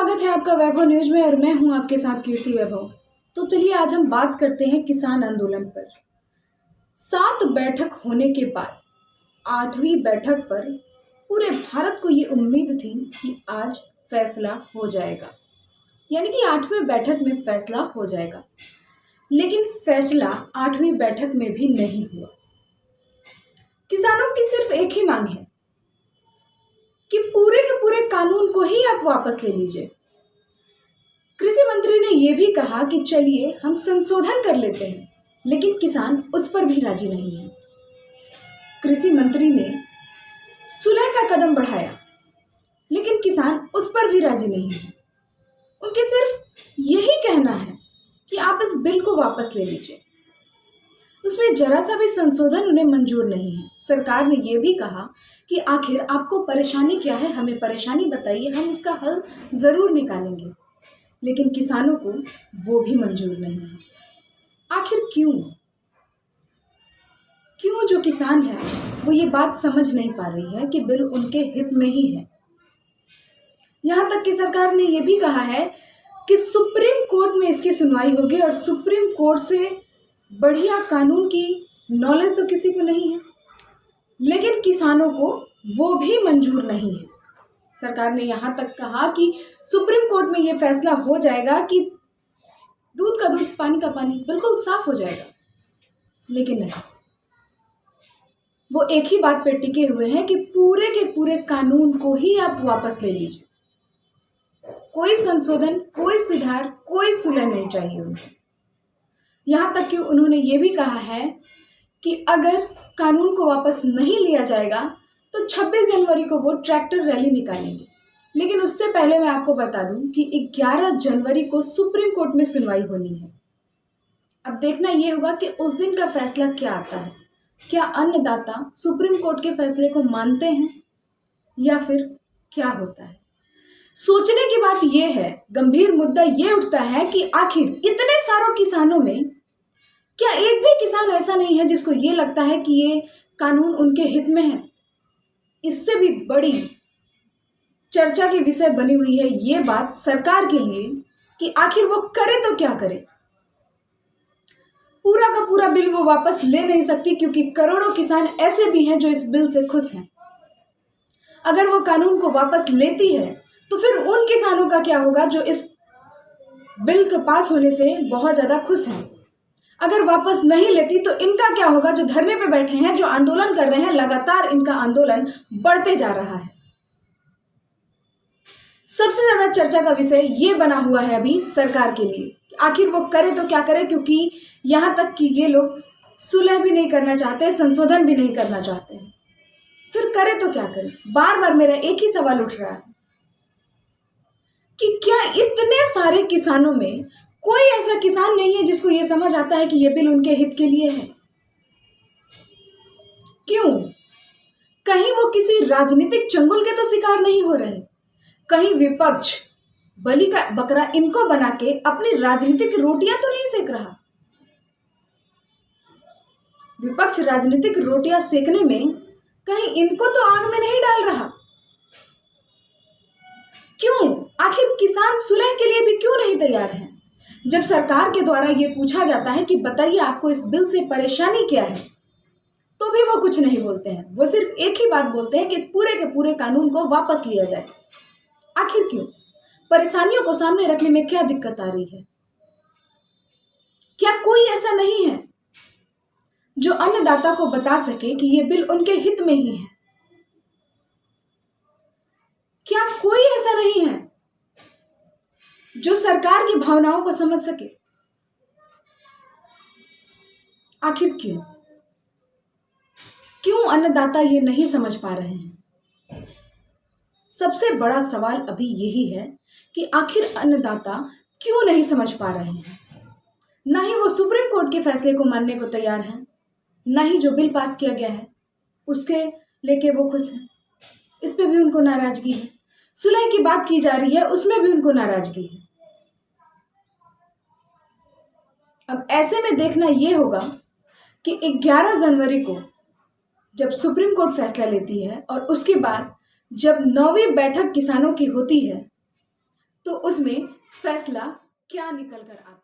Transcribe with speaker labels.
Speaker 1: स्वागत है आपका वैभव न्यूज में और मैं हूं आपके साथ कीर्ति वैभव। तो चलिए आज हम बात करते हैं किसान आंदोलन पर। 7 बैठक होने के बाद 8वीं बैठक पर पूरे भारत को ये उम्मीद थी कि आज फैसला हो जाएगा, यानी कि 8वीं बैठक में फैसला हो जाएगा। लेकिन फैसला 8वीं बैठक में भी नहीं हुआ। किसानों की सिर्फ एक ही मांग है कि पूरे के पूरे कानून को ही आप वापस ले लीजिए। कृषि मंत्री ने यह भी कहा कि चलिए हम संशोधन कर लेते हैं, लेकिन किसान उस पर भी राजी नहीं है। कृषि मंत्री ने सुलह का कदम बढ़ाया, लेकिन किसान उस पर भी राजी नहीं है। उनके सिर्फ यही कहना है कि आप इस बिल को वापस ले लीजिए। उसमें जरा सा भी संशोधन उन्हें मंजूर नहीं है। सरकार ने यह भी कहा कि आखिर आपको परेशानी क्या है, हमें परेशानी बताइए, हम उसका हल जरूर निकालेंगे। लेकिन किसानों को वो भी मंजूर नहीं है। आखिर क्यों जो किसान है वो ये बात समझ नहीं पा रही है कि बिल उनके हित में ही है। यहां तक कि सरकार ने यह भी कहा है कि सुप्रीम कोर्ट में इसकी सुनवाई होगी और सुप्रीम कोर्ट से बढ़िया कानून की नॉलेज तो किसी को नहीं है। लेकिन किसानों को वो भी मंजूर नहीं है। सरकार ने यहां तक कहा कि सुप्रीम कोर्ट में यह फैसला हो जाएगा कि दूध का दूध पानी का पानी बिल्कुल साफ हो जाएगा, लेकिन नहीं, वो एक ही बात पे टिके हुए हैं कि पूरे के पूरे कानून को ही आप वापस ले लीजिए। कोई संशोधन, कोई सुधार, कोई सुलह नहीं चाहिए उनको। यहां तक कि उन्होंने ये भी कहा है कि अगर कानून को वापस नहीं लिया जाएगा तो 26 जनवरी को वो ट्रैक्टर रैली निकालेंगे। लेकिन उससे पहले मैं आपको बता दूं कि 11 जनवरी को सुप्रीम कोर्ट में सुनवाई होनी है। अब देखना यह होगा कि उस दिन का फैसला क्या आता है। क्या अन्नदाता सुप्रीम कोर्ट के फैसले को मानते हैं या फिर क्या होता है। सोचने की बात यह है, गंभीर मुद्दा यह उठता है कि आखिर इतने सारों किसानों में क्या एक भी किसान ऐसा नहीं है जिसको ये लगता है कि ये कानून उनके हित में है। इससे भी बड़ी चर्चा की विषय बनी हुई है ये बात सरकार के लिए कि आखिर वो करे तो क्या करे। पूरा का पूरा बिल वो वापस ले नहीं सकती, क्योंकि करोड़ों किसान ऐसे भी हैं जो इस बिल से खुश हैं। अगर वो कानून को वापस लेती है तो फिर उन किसानों का क्या होगा जो इस बिल के पास होने से बहुत ज्यादा खुश हैं। अगर वापस नहीं लेती तो इनका क्या होगा जो धरने पे बैठे हैं, जो आंदोलन कर रहे हैं। लगातार इनका आंदोलन बढ़ते जा रहा है। सबसे ज्यादा चर्चा का विषय ये बना हुआ है अभी सरकार के लिए, आखिर वो करे तो क्या करे, क्योंकि यहां तक कि ये लोग सुलह भी नहीं करना चाहते, संशोधन भी नहीं करना चाहते हैं। फिर करे तो क्या करे। बार बार मेरा एक ही सवाल उठ रहा है कि क्या इतने सारे किसानों में कोई ऐसा किसान नहीं है जिसको यह समझ आता है कि यह बिल उनके हित के लिए है। क्यों? कहीं वो किसी राजनीतिक चंगुल के तो शिकार नहीं हो रहे। कहीं विपक्ष बलि का बकरा इनको बना के अपनी राजनीतिक रोटियां तो नहीं सेक रहा। विपक्ष राजनीतिक रोटियां सेकने में कहीं इनको तो आग में नहीं डाल रहा। क्यों? आखिर किसान सुलह के लिए भी क्यों नहीं तैयार हैं? जब सरकार के द्वारा यह पूछा जाता है कि बताइए आपको इस बिल से परेशानी क्या है, तो भी वो कुछ नहीं बोलते हैं। वो सिर्फ एक ही बात बोलते हैं कि इस पूरे के पूरे कानून को वापस लिया जाए। आखिर क्यों? परेशानियों को सामने रखने में क्या दिक्कत आ रही है? क्या कोई ऐसा नहीं है जो अन्नदाता को बता सके कि यह बिल उनके हित में ही है? क्या कोई ऐसा नहीं है जो सरकार की भावनाओं को समझ सके? आखिर क्यों अन्नदाता ये नहीं समझ पा रहे हैं? सबसे बड़ा सवाल अभी यही है कि आखिर अन्नदाता क्यों नहीं समझ पा रहे हैं। ना ही वो सुप्रीम कोर्ट के फैसले को मानने को तैयार हैं, ना ही जो बिल पास किया गया है उसके लेके वो खुश हैं। इस पे भी उनको नाराजगी है। सुलह की बात की जा रही है, उसमें भी उनको नाराजगी है। अब ऐसे में देखना यह होगा कि 11 जनवरी को जब सुप्रीम कोर्ट फैसला लेती है और उसके बाद जब 9वीं बैठक किसानों की होती है, तो उसमें फैसला क्या निकल कर आता है।